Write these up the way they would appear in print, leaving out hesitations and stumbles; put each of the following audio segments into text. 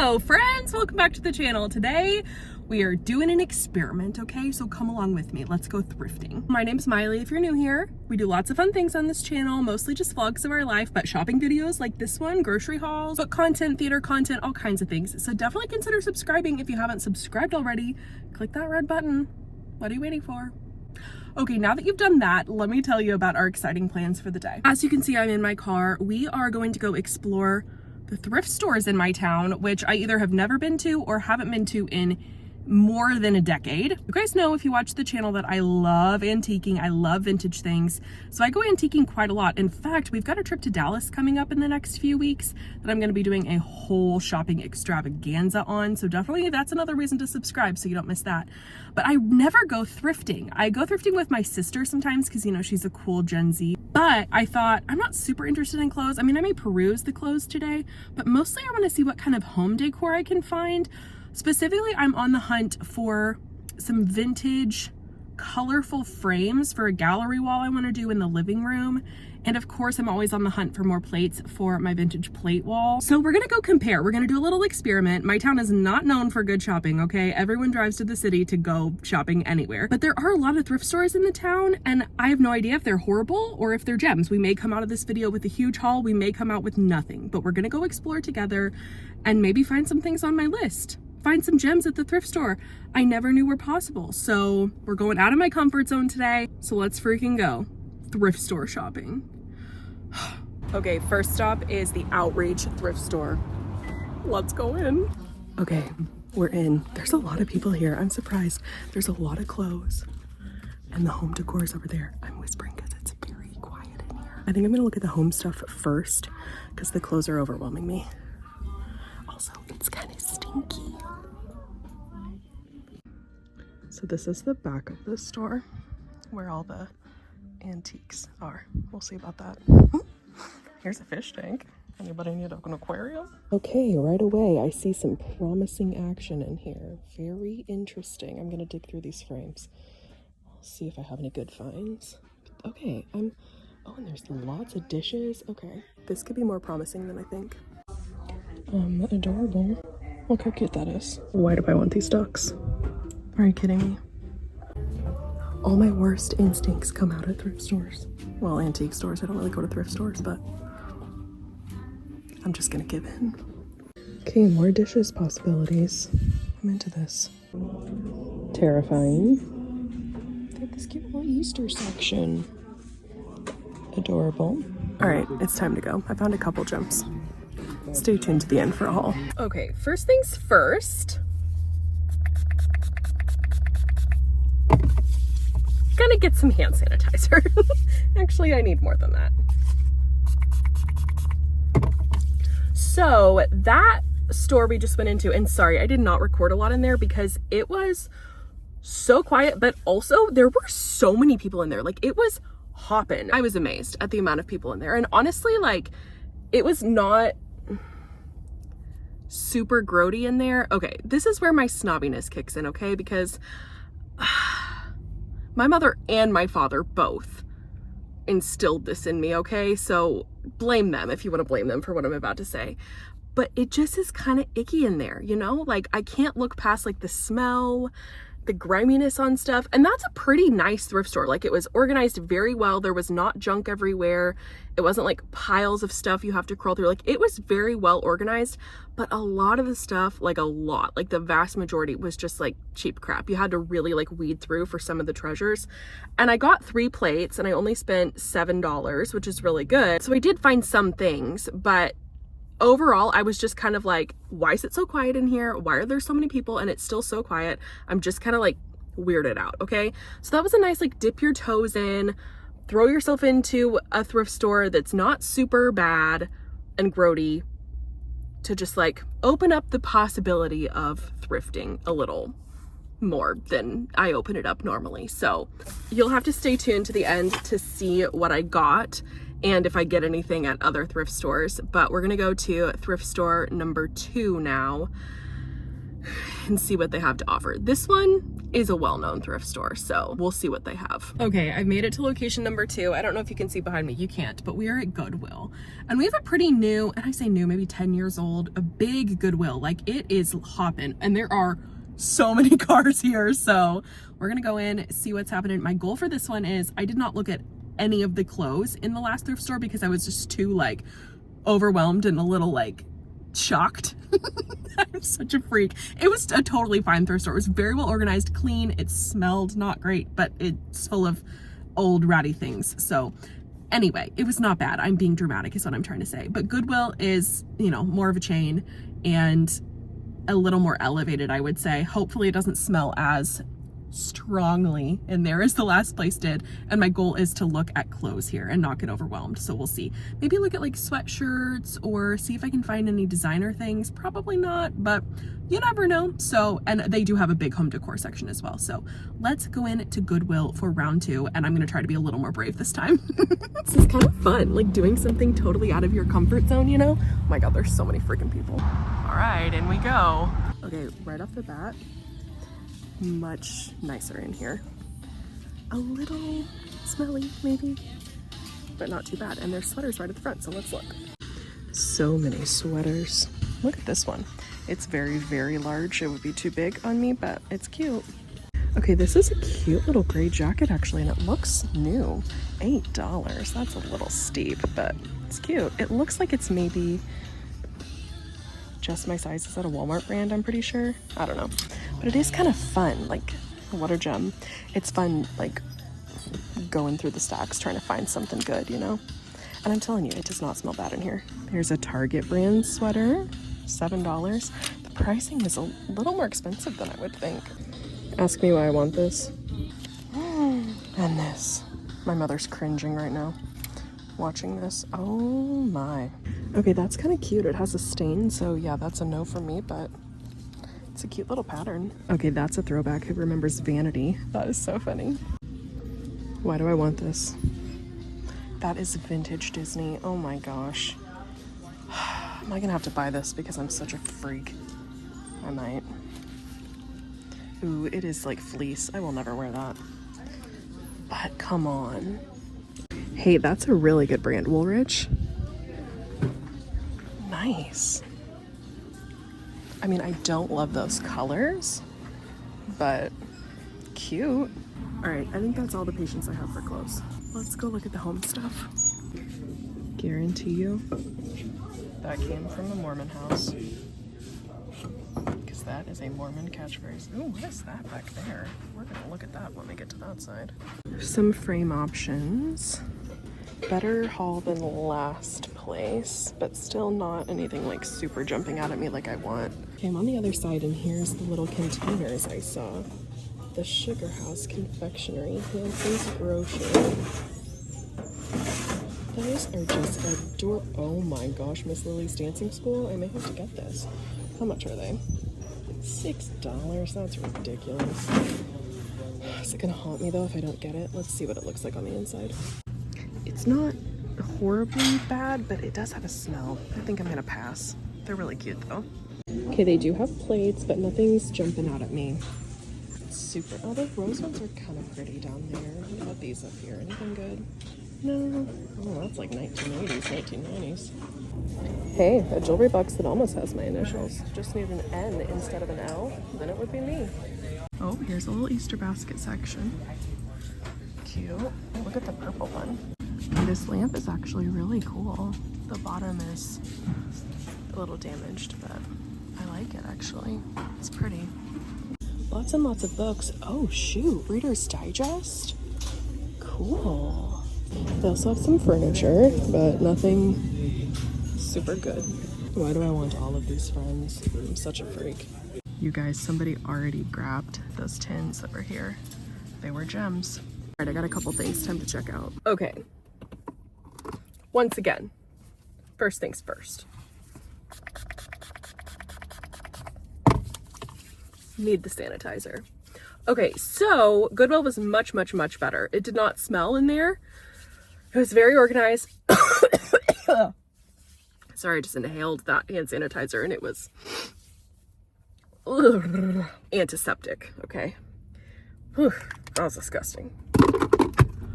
Hello friends, welcome back to the channel. Today we are doing an experiment, okay? So come along with me, let's go thrifting. My name's Maile if you're new here. We do lots of fun things on this channel, mostly just vlogs of our life, but shopping videos like this one, grocery hauls, book content, theater content, all kinds of things. So definitely consider subscribing if you haven't subscribed already. Click that red button. What are you waiting for? Okay, now that you've done that, let me tell you about our exciting plans for the day. As you can see, I'm in my car. We are going to go explore the thrift stores in my town, which I either have never been to or haven't been to in more than a decade. You guys know if you watch the channel that I love antiquing, I love vintage things. So I go antiquing quite a lot. In fact, we've got a trip to Dallas coming up in the next few weeks that I'm gonna be doing a whole shopping extravaganza on. So definitely that's another reason to subscribe so you don't miss that. But I never go thrifting. I go thrifting with my sister sometimes because, you know, she's a cool Gen Z. But I thought, I'm not super interested in clothes. I mean, I may peruse the clothes today, but mostly I wanna see what kind of home decor I can find. Specifically, I'm on the hunt for some vintage, colorful frames for a gallery wall I want to do in the living room. And of course, I'm always on the hunt for more plates for my vintage plate wall. So we're gonna go compare. We're gonna do a little experiment. My town is not known for good shopping, okay? Everyone drives to the city to go shopping anywhere. But there are a lot of thrift stores in the town, and I have no idea if they're horrible or if they're gems. We may come out of this video with a huge haul, we may come out with nothing, but we're gonna go explore together and maybe find some things on my list. Find some gems at the thrift store I never knew were possible. So we're going out of my comfort zone today. So let's freaking go thrift store shopping. Okay, first stop is the Outreach thrift store. Let's go in. Okay, we're in. There's a lot of people here. I'm surprised. There's a lot of clothes and the home decor is over there. I'm whispering because it's very quiet in here. I think I'm gonna look at the home stuff first because the clothes are overwhelming me. Also, it's kind of stinky. So this is the back of the store where all the antiques are. We'll see about that. Here's a fish tank. Anybody need an aquarium? Okay, right away I see some promising action in here. Very interesting. I'm gonna dig through these frames. I'll see if I have any good finds. Okay, oh, and there's lots of dishes. Okay, this could be more promising than I think. Adorable. Look how cute that is. Why do I want these ducks? Are you kidding me? All my worst instincts come out at thrift stores. Well, antique stores. I don't really go to thrift stores, but I'm just gonna give in. Okay, more dishes possibilities. I'm into this. Terrifying. They have this cute little Easter section. Adorable. All right, it's time to go. I found a couple gems. Stay tuned to the end for a haul. Okay, first things first. Gonna get some hand sanitizer. Actually, I need more than that. So that store we just went into, and sorry, I did not record a lot in there because it was so quiet, but also there were so many people in there. Like, it was hopping. I was amazed at the amount of people in there. And honestly, like, it was not super grody in there. Okay, this is where my snobbiness kicks in, okay? Because my mother and my father both instilled this in me, okay? So blame them if you want to blame them for what I'm about to say. But it just is kind of icky in there, you know? Like, I can't look past like the smell, the griminess on stuff. And that's a pretty nice thrift store. Like, it was organized very well. There was not junk everywhere. It wasn't like piles of stuff you have to crawl through. Like, it was very well organized, but a lot of the stuff, like the vast majority was just like cheap crap. You had to really like weed through for some of the treasures. And I got 3 plates and I only spent $7, which is really good. So I did find some things, but overall, I was just kind of like, why is it so quiet in here? Why are there so many people and it's still so quiet? I'm just kind of like weirded out, okay? So that was a nice like dip your toes in, throw yourself into a thrift store that's not super bad and grody to just like open up the possibility of thrifting a little more than I open it up normally. So you'll have to stay tuned to the end to see what I got and if I get anything at other thrift stores. But we're gonna go to thrift store number 2 now. and see what they have to offer. This one is a well-known thrift store, so we'll see what they have. Okay, I've made it to location number 2. I don't know if you can see behind me. You can't, but we are at Goodwill. And we have a pretty new, and I say new, maybe 10 years old, a big Goodwill. Like, it is hopping, and there are so many cars here. So we're gonna go in, see what's happening. My goal for this one is, I did not look at any of the clothes in the last thrift store because I was just too like overwhelmed and a little like shocked. I'm such a freak. It was a totally fine thrift store. It was very well organized, clean. It smelled not great, but it's full of old ratty things. So anyway, it was not bad. I'm being dramatic is what I'm trying to say. But Goodwill is, you know, more of a chain and a little more elevated, I would say. Hopefully it doesn't smell as strongly in there as the last place did, and my goal is to look at clothes here and not get overwhelmed. So we'll see. Maybe look at like sweatshirts or see if I can find any designer things. Probably not, but you never know. So, and they do have a big home decor section as well. So let's go in to Goodwill for round 2, and I'm gonna try to be a little more brave this time. This is kind of fun, like doing something totally out of your comfort zone, you know? Oh my God, there's so many freaking people. All right, in we go. Okay, right off the bat, much nicer in here. A little smelly maybe, but not too bad. And there's sweaters right at the front, so let's look. So many sweaters. Look at this one. It's very, very large. It would be too big on me, but it's cute. Okay, this is a cute little gray jacket actually, and it looks new. $8. That's a little steep, but it's cute. It looks like it's maybe just my size. Is that a Walmart brand? I'm pretty sure. I don't know. But it is kind of fun. Like, what a gem. It's fun, like, going through the stacks trying to find something good, you know? And I'm telling you, it does not smell bad in here. There's a Target brand sweater, $7. The pricing is a little more expensive than I would think. Ask me why I want this. And this. My mother's cringing right now watching this. Oh my. Okay, that's kind of cute. It has a stain, so yeah, that's a no for me, but it's a cute little pattern. Okay, that's a throwback. Who remembers Vanity? That is so funny. Why do I want this? That is vintage Disney. Oh my gosh. Am I gonna have to buy this because I'm such a freak? I might. Ooh, it is like fleece. I will never wear that. But come on. Hey, that's a really good brand. Woolrich. Nice. I mean, I don't love those colors, but cute. All right, I think that's all the patience I have for clothes. Let's go look at the home stuff. Guarantee you that came from a Mormon house, because that is a Mormon catchphrase. Ooh, what is that back there? We're gonna look at that when we get to that side. There's some frame options. Better haul than last place, but still not anything like super jumping out at me like I want. Okay, I'm on the other side, and here's the little containers I saw. The Sugar House Confectionery, Hanson's Grocery. Those are just adorable. Oh my gosh, Miss Lily's Dancing School. I may have to get this. How much are they? $6. That's ridiculous. Is it gonna haunt me though if I don't get it? Let's see what it looks like on the inside. It's not horribly bad, but it does have a smell. I think I'm gonna pass. They're really cute though. Okay, they do have plates, but nothing's jumping out at me. Super. Oh, the rose ones are kind of pretty down there. What about these up here? Anything good? No. Oh, that's like 1980s, 1990s. Hey, a jewelry box that almost has my initials. Just need an N instead of an L, then it would be me. Oh, here's a little Easter basket section. Cute. Look at the purple one. This lamp is actually really cool. The bottom is a little damaged, but I like it actually. It's pretty. Lots and lots of books. Oh shoot, Reader's Digest? Cool. They also have some furniture, but nothing super good. Why do I want all of these friends? I'm such a freak. You guys, somebody already grabbed those tins that were here. They were gems. All right, I got a couple things, time to check out. Okay. Once again, first things first. Need the sanitizer. Okay, so Goodwill was much, much, much better. It did not smell in there. It was very organized. Sorry, I just inhaled that hand sanitizer and it was antiseptic, okay? Whew, that was disgusting.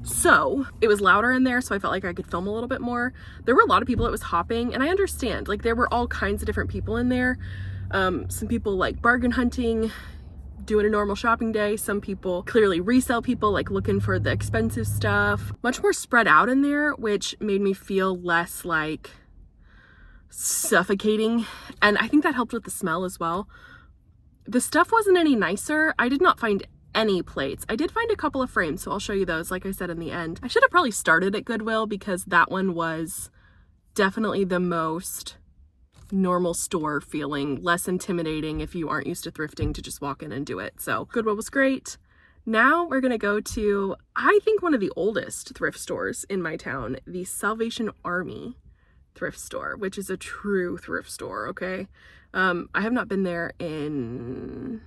So it was louder in there, so I felt like I could film a little bit more. There were a lot of people that was hopping, and I understand, like there were all kinds of different people in there. Some people like bargain hunting, doing a normal shopping day. Some people clearly resell people, like looking for the expensive stuff. Much more spread out in there, which made me feel less like suffocating. And I think that helped with the smell as well. The stuff wasn't any nicer. I did not find any plates. I did find a couple of frames, so I'll show you those, like I said, in the end. I should have probably started at Goodwill because that one was definitely the most normal store feeling, less intimidating if you aren't used to thrifting to just walk in and do it. So Goodwill was great. Now we're gonna go to, I think, one of the oldest thrift stores in my town, the Salvation Army thrift store, which is a true thrift store, okay? I have not been there in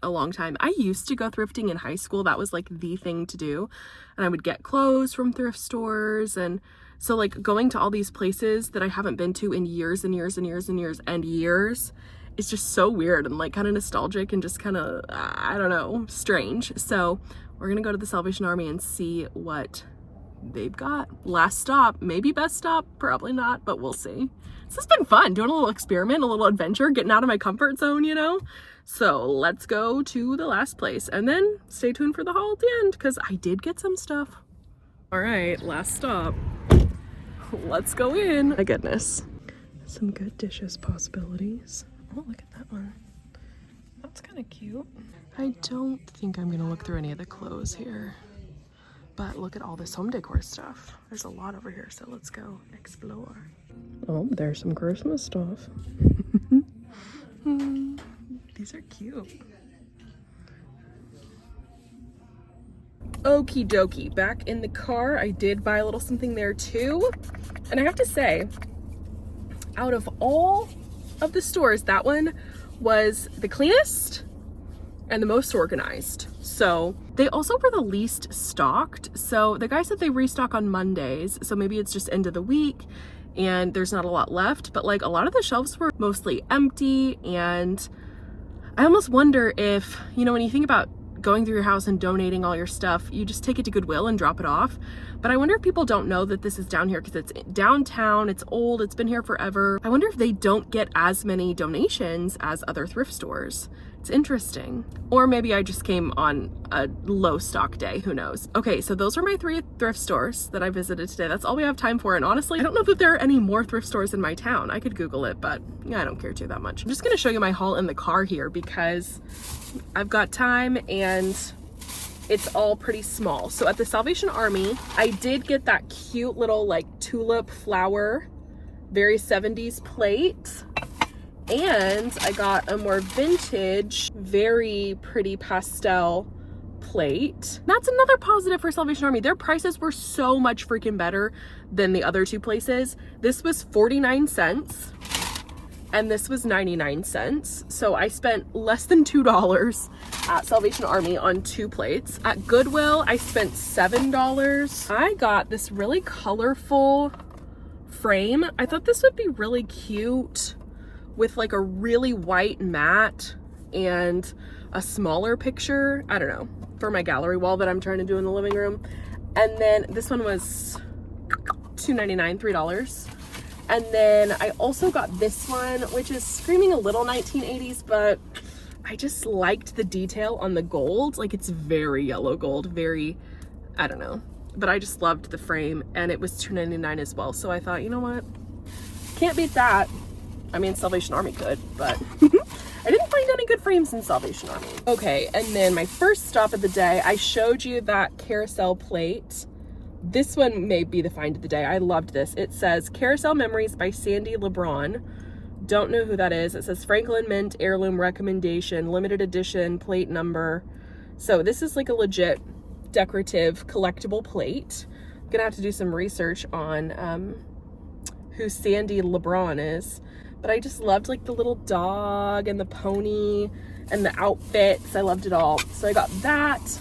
a long time. I used to go thrifting in high school. That was like the thing to do. And I would get clothes from thrift stores. And so like going to all these places that I haven't been to in years and years and years and years and years, it's just so weird and like kind of nostalgic and just kind of, I don't know, strange. So we're gonna go to the Salvation Army and see what they've got. Last stop, maybe best stop, probably not, but we'll see. This has been fun, doing a little experiment, a little adventure, getting out of my comfort zone, you know? So let's go to the last place and then stay tuned for the haul at the end because I did get some stuff. All right, last stop. Let's go in. My goodness. Some good dishes possibilities. Oh, look at that one. That's kind of cute. I don't think I'm gonna look through any of the clothes here, but look at all this home decor stuff. There's a lot over here, so let's go explore. Oh, there's some Christmas stuff. These are cute. Okie dokie, back in the car. I did buy a little something there too. And I have to say, out of all of the stores, that one was the cleanest and the most organized. So they also were the least stocked. So the guy said they restock on Mondays. So maybe it's just end of the week and there's not a lot left, but like a lot of the shelves were mostly empty. And I almost wonder if, you know, when you think about going through your house and donating all your stuff, you just take it to Goodwill and drop it off. But I wonder if people don't know that this is down here because it's downtown, it's old, it's been here forever. I wonder if they don't get as many donations as other thrift stores. It's interesting. Or maybe I just came on a low stock day, who knows? Okay, so those are my 3 thrift stores that I visited today. That's all we have time for. And honestly, I don't know that there are any more thrift stores in my town. I could Google it, but yeah, I don't care to that much. I'm just gonna show you my haul in the car here because I've got time and it's all pretty small. So at the Salvation Army, I did get that cute little like tulip flower, very 70s plate. And I got a more vintage, very pretty pastel plate. That's another positive for Salvation Army. Their prices were so much freaking better than the other 2 places. This was 49 cents and this was 99 cents. So I spent less than $2 at Salvation Army on 2 plates. At Goodwill, I spent $7. I got this really colorful frame. I thought this would be really cute with like a really white mat and a smaller picture, I don't know, for my gallery wall that I'm trying to do in the living room. And then this one was $2.99, $3. And then I also got this one, which is screaming a little 1980s, but I just liked the detail on the gold. Like it's very yellow gold, very, I don't know, but I just loved the frame and it was $2.99 as well. So I thought, you know what, can't beat that. I mean, Salvation Army could, but I didn't find any good frames in Salvation Army. Okay, and then my first stop of the day, I showed you that carousel plate. This one may be the find of the day. I loved this. It says Carousel Memories by Sandy LeBron. Don't know who that is. It says Franklin Mint Heirloom Recommendation, limited edition, plate number. So this is like a legit decorative collectible plate. I'm gonna have to do some research on who Sandy LeBron is. But I just loved like the little dog and the pony and the outfits. I loved it all. So I got that.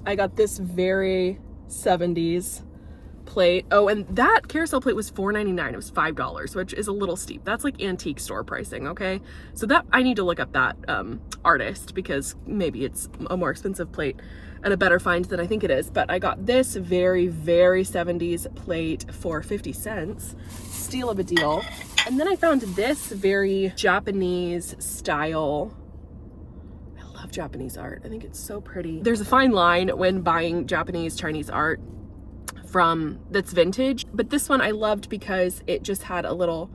I got this very 70s plate. Oh, and that carousel plate was $4.99. It was $5, which is a little steep. That's like antique store pricing, okay? So that, I need to look up that artist, because maybe it's a more expensive plate and a better find than I think it is. But I got this very, very 70s plate for 50 cents. Steal of a deal. And then I found this very Japanese style. I love Japanese art. I think it's so pretty. There's a fine line when buying Japanese, Chinese art that's vintage, but this one I loved because it just had a little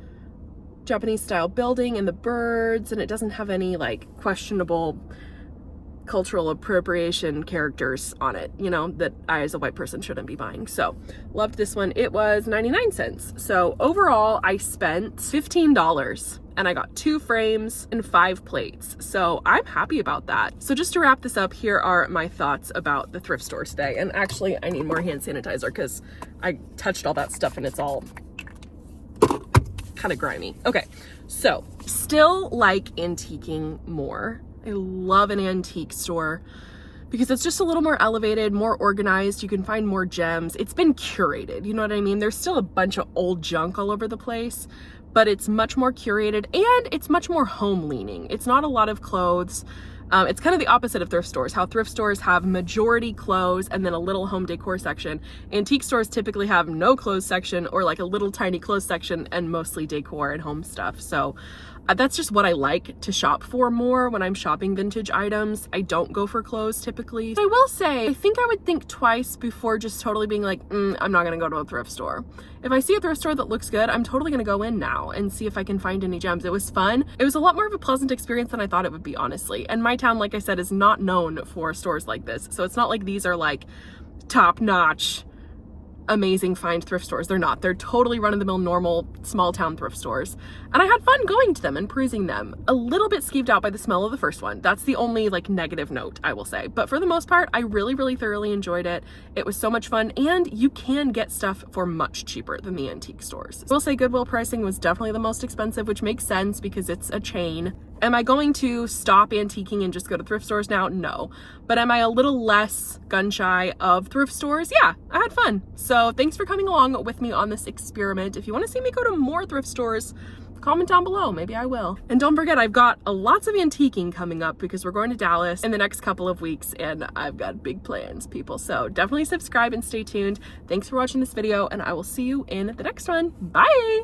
Japanese style building and the birds, and it doesn't have any like questionable cultural appropriation characters on it, you know, that I as a white person shouldn't be buying. So loved this one. It was 99 cents. So overall I spent $15 and I got 2 frames and 5 plates. So I'm happy about that. So just to wrap this up, here are my thoughts about the thrift store today. And actually I need more hand sanitizer because I touched all that stuff and it's all kind of grimy. Okay, so still like antiquing more. I love an antique store because it's just a little more elevated, more organized. You can find more gems. It's been curated, you know what I mean? There's still a bunch of old junk all over the place, but it's much more curated and it's much more home leaning. It's not a lot of clothes. It's kind of the opposite of thrift stores, how thrift stores have majority clothes and then a little home decor section. Antique stores typically have no clothes section or like a little tiny clothes section and mostly decor and home stuff. So that's just what I like to shop for more when I'm shopping vintage items. I don't go for clothes typically. I will say, I think I would think twice before just totally being like, I'm not gonna go to a thrift store. If I see a thrift store that looks good, I'm totally gonna go in now and see if I can find any gems. It was fun. It was a lot more of a pleasant experience than I thought it would be, honestly. And my town, like I said, is not known for stores like this. So it's not like these are like top-notch, amazing find thrift stores. They're not. They're totally run-of-the-mill normal small town thrift stores, and I had fun going to them and perusing them. A little bit skeeved out by the smell of the first one. That's the only like negative note I will say, but for the most part I really thoroughly enjoyed it. It was so much fun, and you can get stuff for much cheaper than the antique stores. I will say Goodwill pricing was definitely the most expensive, which makes sense because it's a chain. Am I going to stop antiquing and just go to thrift stores now? No. But am I a little less gun shy of thrift stores? Yeah, I had fun. So thanks for coming along with me on this experiment. If you want to see me go to more thrift stores, comment down below. Maybe I will. And don't forget, I've got lots of antiquing coming up because we're going to Dallas in the next couple of weeks and I've got big plans, people. So definitely subscribe and stay tuned. Thanks for watching this video and I will see you in the next one. Bye!